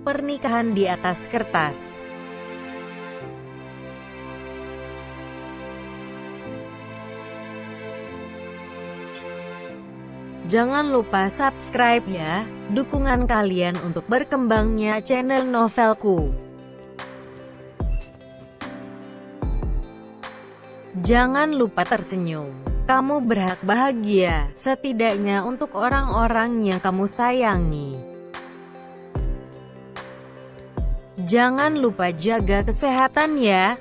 Pernikahan di atas kertas. Jangan lupa subscribe ya, dukungan kalian untuk berkembangnya channel Novelku. Jangan lupa tersenyum. Kamu berhak bahagia, setidaknya untuk orang-orang yang kamu sayangi. Jangan lupa jaga kesehatan ya.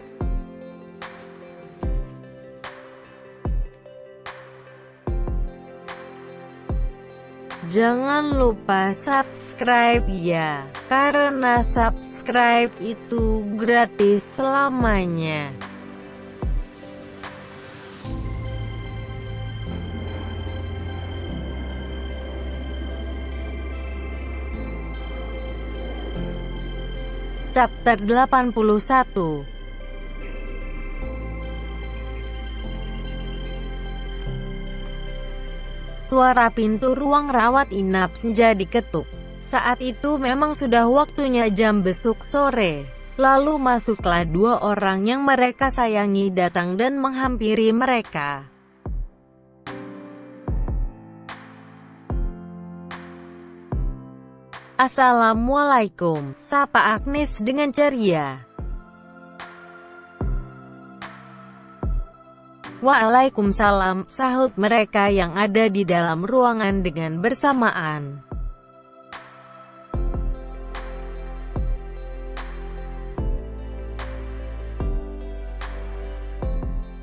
Jangan lupa subscribe ya, karena subscribe itu gratis selamanya. Chapter 81. Suara pintu ruang rawat inap Senja diketuk. Saat itu memang sudah waktunya jam besuk sore. Lalu masuklah dua orang yang mereka sayangi datang dan menghampiri mereka. Assalamualaikum, sapa Agnes dengan ceria. Waalaikumsalam, sahut mereka yang ada di dalam ruangan dengan bersamaan.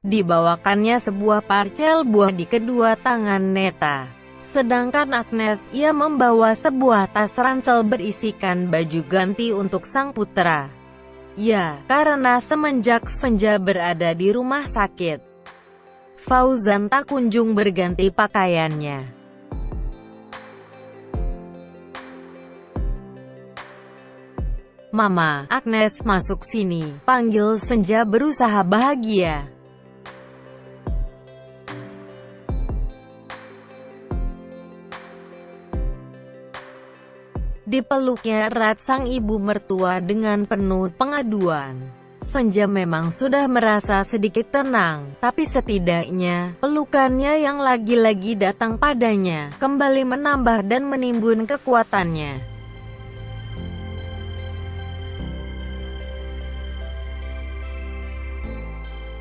Dibawakannya sebuah parcel buah di kedua tangan Neta. Sedangkan Agnes, ia membawa sebuah tas ransel berisikan baju ganti untuk sang putra. Ya, karena semenjak Senja berada di rumah sakit, Fauzan tak kunjung berganti pakaiannya. Mama, Agnes, masuk sini, panggil Senja berusaha bahagia. Dipeluknya erat sang ibu mertua dengan penuh pengaduan. Senja memang sudah merasa sedikit tenang, tapi setidaknya, pelukannya yang lagi-lagi datang padanya, kembali menambah dan menimbun kekuatannya.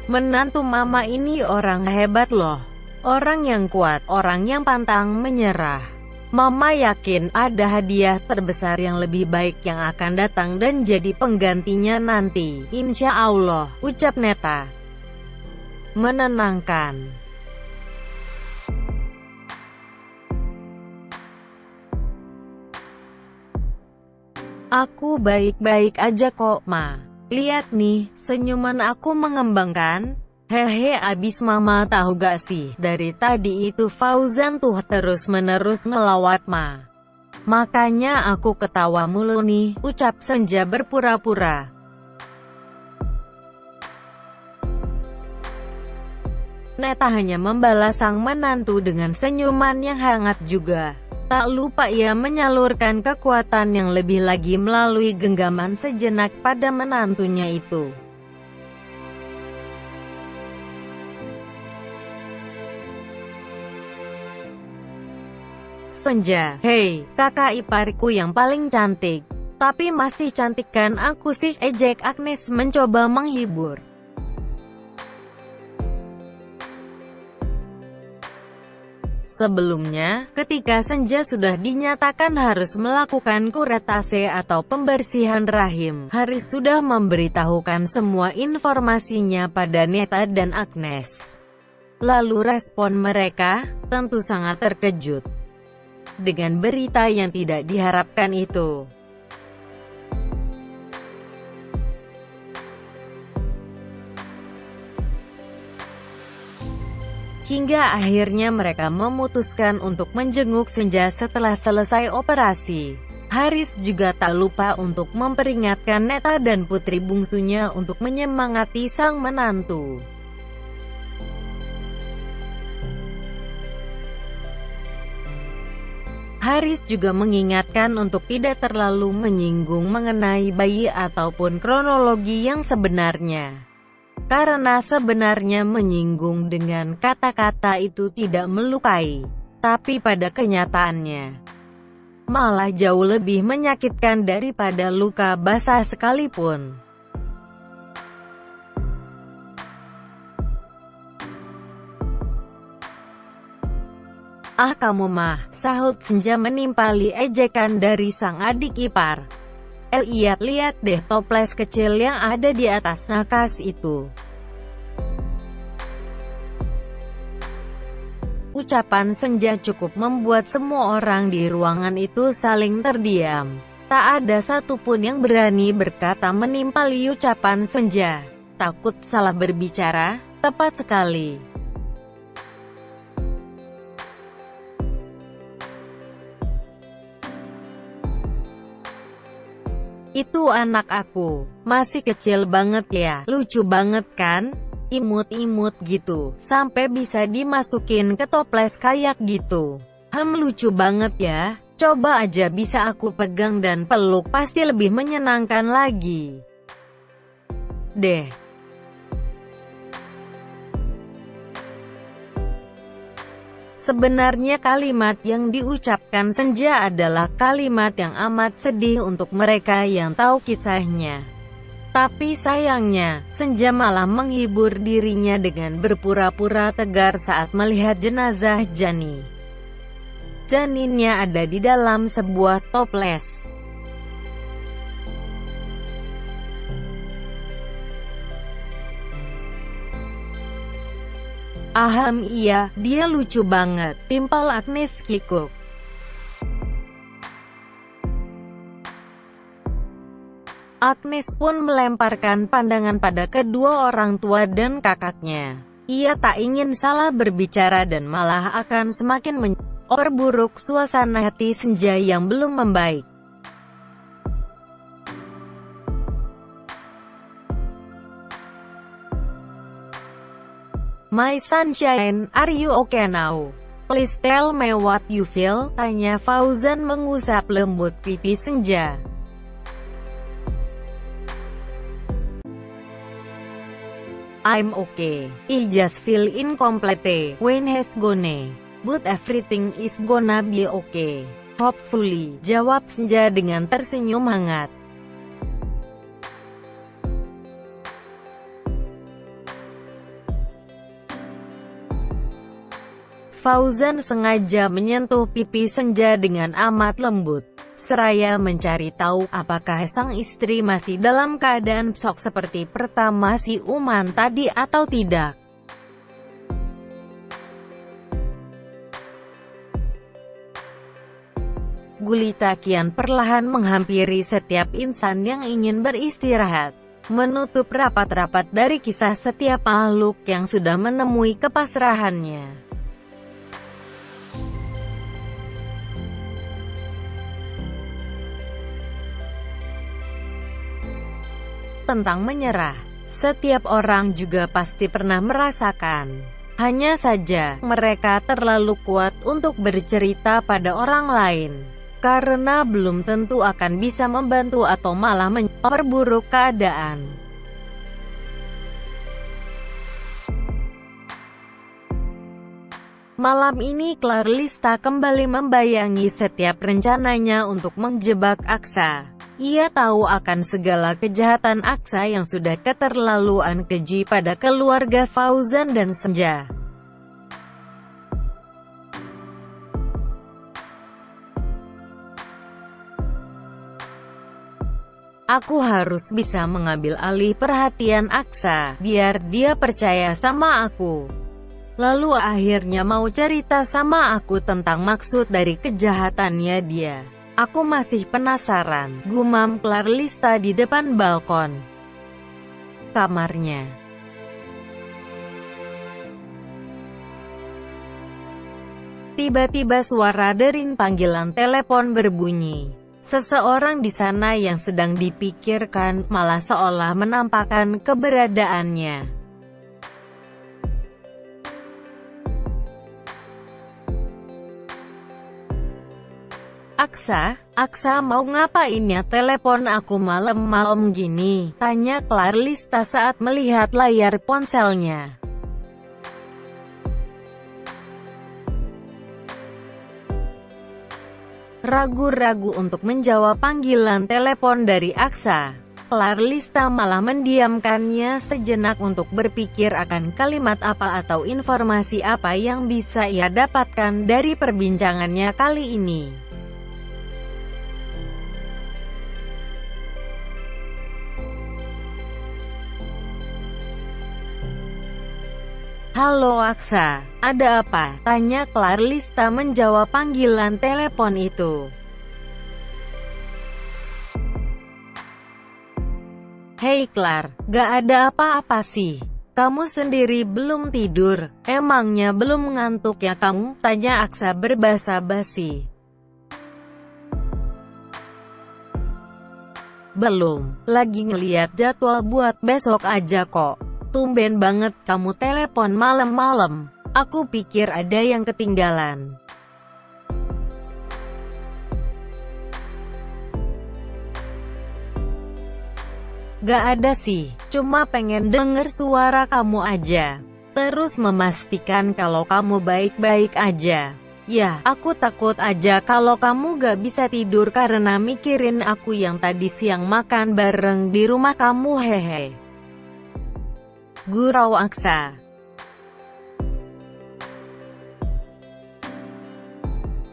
Menantu mama ini orang hebat loh. Orang yang kuat, orang yang pantang menyerah. Mama yakin ada hadiah terbesar yang lebih baik yang akan datang dan jadi penggantinya nanti, insya Allah, ucap Neta. Menenangkan. Aku baik-baik aja kok, Ma. Lihat nih, senyuman aku mengembangkan. Hehe, abis mama tahu gak sih, dari tadi itu Fauzan tuh terus-menerus melawat Ma. Makanya aku ketawa mulu nih, ucap Senja berpura-pura. Neta hanya membalas sang menantu dengan senyuman yang hangat juga. Tak lupa ia menyalurkan kekuatan yang lebih lagi melalui genggaman sejenak pada menantunya itu. Senja, hei, kakak iparku yang paling cantik. Tapi masih cantik kan aku sih, ejek Agnes mencoba menghibur. Sebelumnya, ketika Senja sudah dinyatakan harus melakukan kuretase atau pembersihan rahim, Haris sudah memberitahukan semua informasinya pada Neta dan Agnes. Lalu respon mereka, tentu sangat terkejut dengan berita yang tidak diharapkan itu. Hingga akhirnya mereka memutuskan untuk menjenguk Senja setelah selesai operasi. Haris juga tak lupa untuk memperingatkan Neta dan putri bungsunya untuk menyemangati sang menantu. Haris juga mengingatkan untuk tidak terlalu menyinggung mengenai bayi ataupun kronologi yang sebenarnya. Karena sebenarnya menyinggung dengan kata-kata itu tidak melukai, tapi pada kenyataannya malah jauh lebih menyakitkan daripada luka basah sekalipun. "Ah kamu mah," sahut Senja menimpali ejekan dari sang adik ipar. Lihat deh toples kecil yang ada di atas nakas itu." Ucapan Senja cukup membuat semua orang di ruangan itu saling terdiam. Tak ada satupun yang berani berkata menimpali ucapan Senja. Takut salah berbicara? Tepat sekali. "Itu anak aku. Masih kecil banget ya. Lucu banget kan? Imut-imut gitu, sampai bisa dimasukin ke toples kayak gitu. Lucu banget ya. Coba aja bisa aku pegang dan peluk, pasti lebih menyenangkan lagi deh." Sebenarnya kalimat yang diucapkan Senja adalah kalimat yang amat sedih untuk mereka yang tahu kisahnya. Tapi sayangnya, Senja malah menghibur dirinya dengan berpura-pura tegar saat melihat jenazah Jani. Janinnya ada di dalam sebuah toples. "Aham iya, dia lucu banget," timpal Agnes kikuk. Agnes pun melemparkan pandangan pada kedua orang tua dan kakaknya. Ia tak ingin salah berbicara dan malah akan semakin memperburuk suasana hati Senja yang belum membaik. "My sunshine, are you okay now? Please tell me what you feel," tanya Fauzan mengusap lembut pipi Senja. "I'm okay. I just feel incomplete when he's gone. But everything is gonna be okay. Hopefully," jawab Senja dengan tersenyum hangat. Fauzan sengaja menyentuh pipi Senja dengan amat lembut, seraya mencari tahu apakah sang istri masih dalam keadaan shock seperti pertama si Uman tadi atau tidak. Gulita kian perlahan menghampiri setiap insan yang ingin beristirahat, menutup rapat-rapat dari kisah setiap makhluk yang sudah menemui kepasrahannya. Tentang menyerah, setiap orang juga pasti pernah merasakan. Hanya saja, mereka terlalu kuat untuk bercerita pada orang lain, karena belum tentu akan bisa membantu atau malah memperburuk keadaan. Malam ini Clarlista kembali membayangi setiap rencananya untuk menjebak Aksa. Ia tahu akan segala kejahatan Aksa yang sudah keterlaluan keji pada keluarga Fauzan dan Senja. "Aku harus bisa mengambil alih perhatian Aksa, biar dia percaya sama aku. Lalu akhirnya mau cerita sama aku tentang maksud dari kejahatannya dia. Aku masih penasaran," gumam Clarlista di depan balkon kamarnya. Tiba-tiba suara dering panggilan telepon berbunyi. Seseorang di sana yang sedang dipikirkan, malah seolah menampakkan keberadaannya. Aksa mau ngapain ya telepon aku malam-malam gini? Tanya Clarlista saat melihat layar ponselnya. Ragu-ragu untuk menjawab panggilan telepon dari Aksa, Clarlista malah mendiamkannya sejenak untuk berpikir akan kalimat apa atau informasi apa yang bisa ia dapatkan dari perbincangannya kali ini. "Halo Aksa, ada apa?" tanya Clarlista menjawab panggilan telepon itu. "Hei Clar, gak ada apa-apa sih. Kamu sendiri belum tidur, emangnya belum ngantuk ya kamu?" tanya Aksa berbasa basi. "Belum, lagi ngeliat jadwal buat besok aja kok. Tumben banget kamu telepon malam-malam. Aku pikir ada yang ketinggalan." "Gak ada sih, cuma pengen denger suara kamu aja. Terus memastikan kalau kamu baik-baik aja. Ya, aku takut aja kalau kamu gak bisa tidur karena mikirin aku yang tadi siang makan bareng di rumah kamu, hehe," gurau Aksa.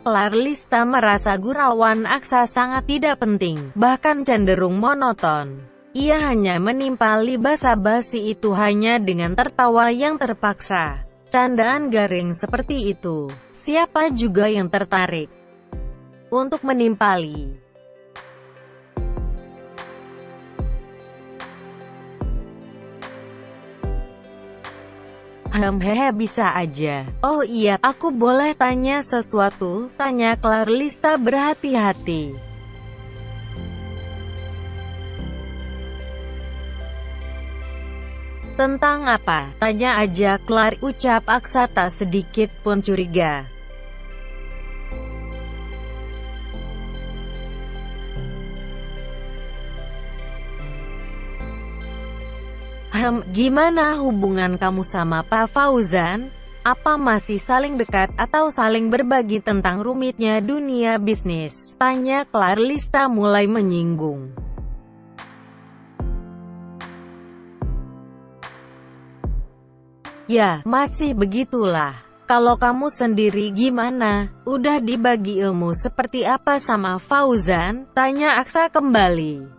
Clarlista merasa gurauan Aksa sangat tidak penting, bahkan cenderung monoton. Ia hanya menimpali basa-basi itu hanya dengan tertawa yang terpaksa. Candaan garing seperti itu, siapa juga yang tertarik untuk menimpali? Hehe, bisa aja. Oh iya, aku boleh tanya sesuatu? Tanya Clarlista berhati-hati. "Tentang apa? Tanya aja Clar," ucap Aksa tak sedikit pun curiga. Gimana hubungan kamu sama Pak Fauzan? Apa masih saling dekat atau saling berbagi tentang rumitnya dunia bisnis? Tanya Clarlista mulai menyinggung. "Ya, masih begitulah. Kalau kamu sendiri gimana? Udah dibagi ilmu seperti apa sama Fauzan?" tanya Aksa kembali.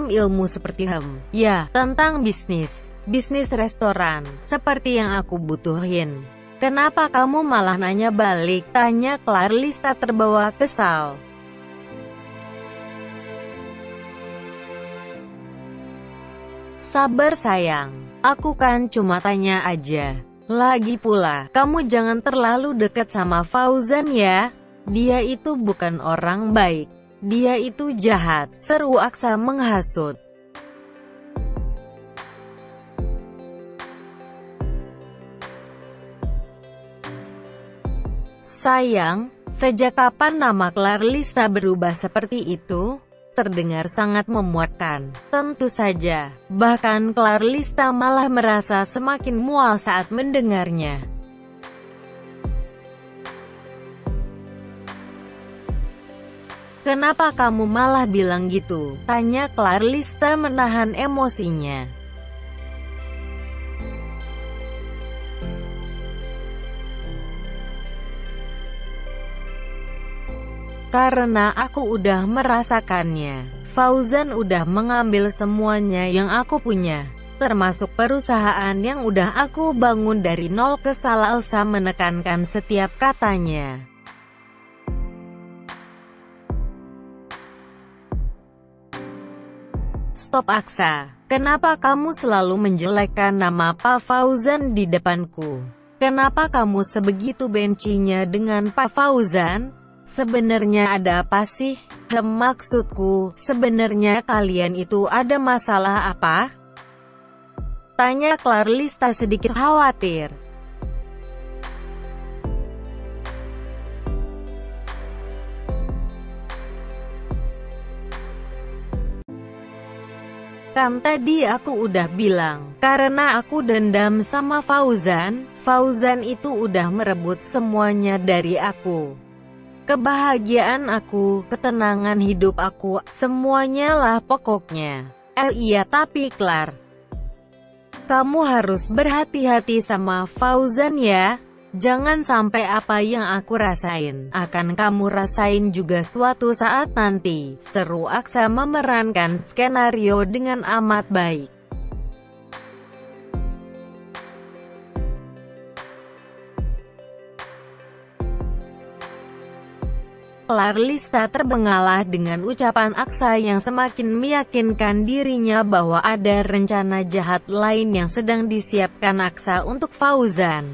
Ilmu seperti ya, tentang bisnis restoran, seperti yang aku butuhin. Kenapa kamu malah nanya balik? Tanya Clarlista terbawa kesal. Sabar sayang, aku kan cuma tanya aja. Lagi pula, kamu jangan terlalu dekat sama Fauzan ya. Dia itu bukan orang baik. Dia itu jahat, seru Aksa menghasut. Sayang, sejak kapan nama Clarlista berubah seperti itu? Terdengar sangat memuakkan. Tentu saja, bahkan Clarlista malah merasa semakin mual saat mendengarnya. Kenapa kamu malah bilang gitu? Tanya Clarlista menahan emosinya. Karena aku udah merasakannya. Fauzan udah mengambil semuanya yang aku punya, termasuk perusahaan yang udah aku bangun dari nol. Kesal Elsa menekankan setiap katanya. Stop Aksa, kenapa kamu selalu menjelekkan nama Pak Fauzan di depanku? Kenapa kamu sebegitu bencinya dengan Pak Fauzan? Sebenarnya ada apa sih? Maksudku, sebenarnya kalian itu ada masalah apa? Tanya Clarlista sedikit khawatir. Kan tadi aku udah bilang, karena aku dendam sama Fauzan. Fauzan itu udah merebut semuanya dari aku. Kebahagiaan aku, ketenangan hidup aku, semuanya lah pokoknya. Iya tapi Clar, kamu harus berhati-hati sama Fauzan ya. Jangan sampai apa yang aku rasain, akan kamu rasain juga suatu saat nanti. Seru Aksa memerankan skenario dengan amat baik. Clarlista terbengalah dengan ucapan Aksa yang semakin meyakinkan dirinya bahwa ada rencana jahat lain yang sedang disiapkan Aksa untuk Fauzan.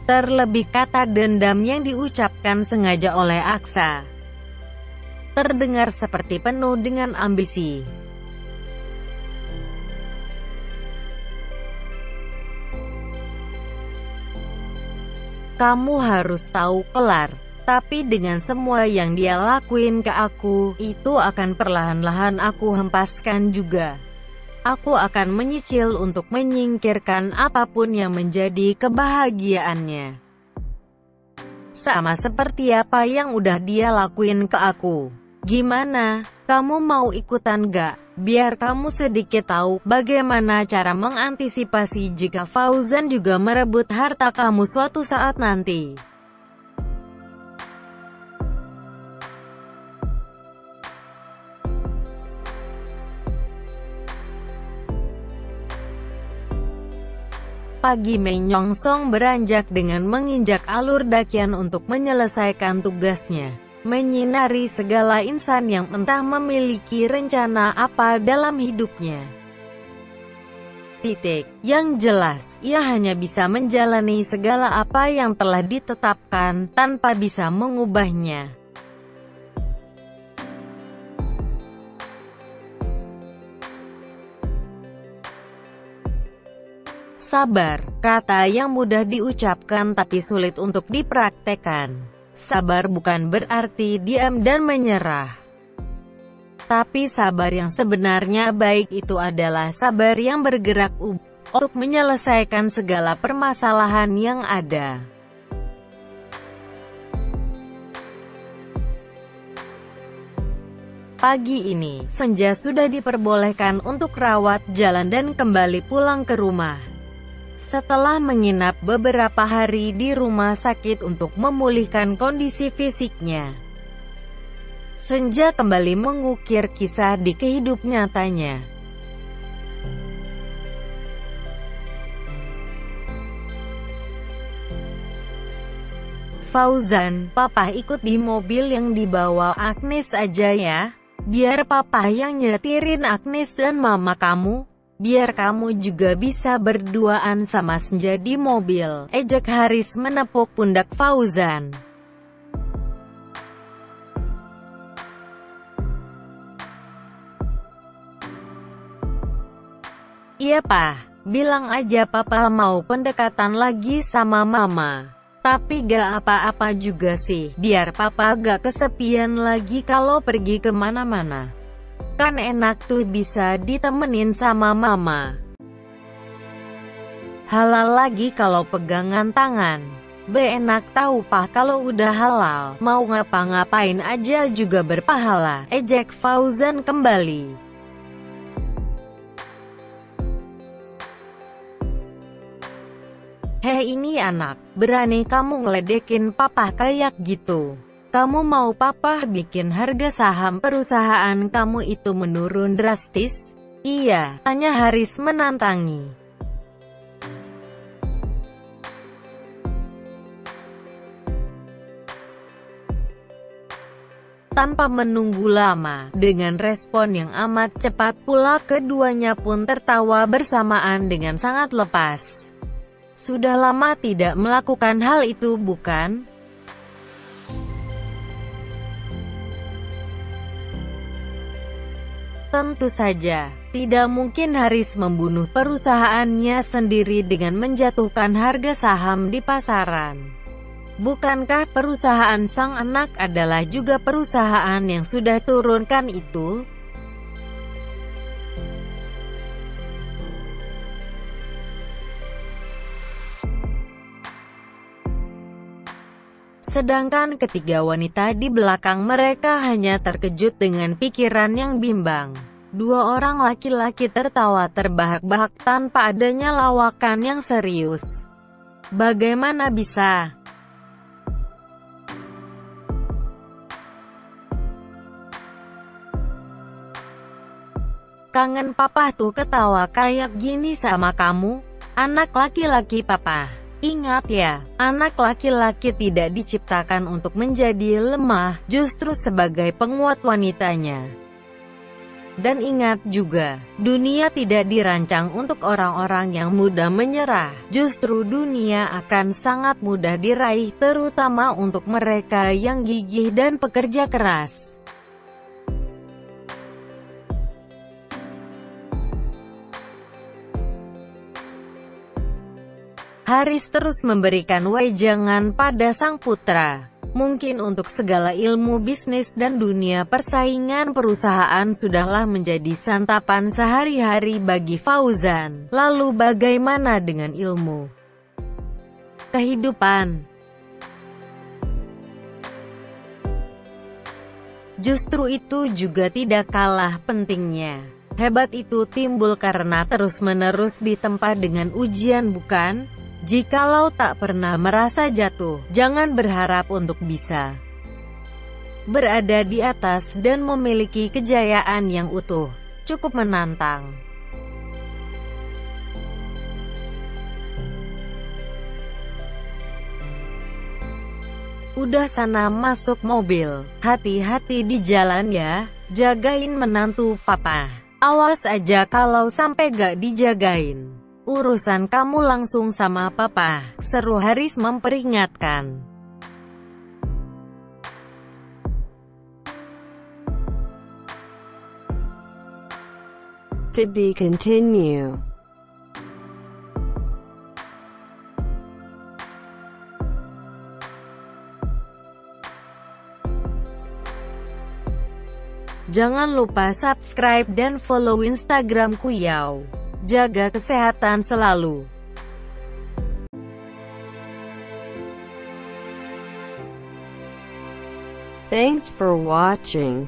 Terlebih kata dendam yang diucapkan sengaja oleh Aksa terdengar seperti penuh dengan ambisi. Kamu harus tahu Clar, tapi dengan semua yang dia lakuin ke aku, itu akan perlahan-lahan aku hempaskan juga. Aku akan menyicil untuk menyingkirkan apapun yang menjadi kebahagiaannya. Sama seperti apa yang udah dia lakuin ke aku. Gimana? Kamu mau ikutan gak? Biar kamu sedikit tahu bagaimana cara mengantisipasi jika Fauzan juga merebut harta kamu suatu saat nanti. Pagi menyongsong beranjak dengan menginjak alur dakian untuk menyelesaikan tugasnya. Menyinari segala insan yang entah memiliki rencana apa dalam hidupnya. Yang jelas, ia hanya bisa menjalani segala apa yang telah ditetapkan, tanpa bisa mengubahnya. Sabar, kata yang mudah diucapkan tapi sulit untuk dipraktekkan. Sabar bukan berarti diam dan menyerah. Tapi sabar yang sebenarnya baik itu adalah sabar yang bergerak untuk menyelesaikan segala permasalahan yang ada. Pagi ini, Senja sudah diperbolehkan untuk rawat jalan dan kembali pulang ke rumah. Setelah menginap beberapa hari di rumah sakit untuk memulihkan kondisi fisiknya, Senja kembali mengukir kisah di kehidupan nyatanya. Fauzan, Papa ikut di mobil yang dibawa Agnes aja ya. Biar Papa yang nyetirin Agnes dan Mama kamu. Biar kamu juga bisa berduaan sama Senja di mobil, ejek Haris menepuk pundak Fauzan. Iya Pak, bilang aja Papa mau pendekatan lagi sama Mama. Tapi gak apa-apa juga sih, biar Papa gak kesepian lagi kalau pergi kemana-mana. Kan enak tuh bisa ditemenin sama Mama. Halal lagi kalau pegangan tangan. Enak tahu Pak kalau udah halal, mau ngapa-ngapain aja juga berpahala, ejek Fauzan kembali. Hei ini anak, berani kamu ngeledekin Papa kayak gitu. Kamu mau Papa bikin harga saham perusahaan kamu itu menurun drastis? Iya, tanya Haris menantangi. Tanpa menunggu lama, dengan respon yang amat cepat pula keduanya pun tertawa bersamaan dengan sangat lepas. Sudah lama tidak melakukan hal itu bukan? Tentu saja, Tidak mungkin Haris membunuh perusahaannya sendiri dengan menjatuhkan harga saham di pasaran. Bukankah perusahaan sang anak adalah juga perusahaan yang sudah turunkan itu? Sedangkan ketiga wanita di belakang mereka hanya terkejut dengan pikiran yang bimbang. Dua orang laki-laki tertawa terbahak-bahak tanpa adanya lawakan yang serius. Bagaimana bisa? Kangen papa tuh ketawa kayak gini sama kamu, anak laki-laki papa. Ingat ya, anak laki-laki tidak diciptakan untuk menjadi lemah, justru sebagai penguat wanitanya. Dan ingat juga, dunia tidak dirancang untuk orang-orang yang mudah menyerah. Justru dunia akan sangat mudah diraih, terutama untuk mereka yang gigih dan pekerja keras. Haris terus memberikan wejangan pada sang putra. Mungkin untuk segala ilmu bisnis dan dunia persaingan perusahaan sudahlah menjadi santapan sehari-hari bagi Fauzan. Lalu bagaimana dengan ilmu kehidupan? Justru itu juga tidak kalah pentingnya. Hebat itu timbul karena terus-menerus ditempa dengan ujian, bukan? Jikalau tak pernah merasa jatuh, jangan berharap untuk bisa berada di atas dan memiliki kejayaan yang utuh. Cukup menantang. Udah sana masuk mobil, hati-hati di jalan ya, jagain menantu papa. Awas aja kalau sampai gak dijagain. Urusan kamu langsung sama papa, seru Haris memperingatkan. To be continue. Jangan lupa subscribe dan follow Instagramku Yao. Jaga kesehatan selalu. Thanks for watching.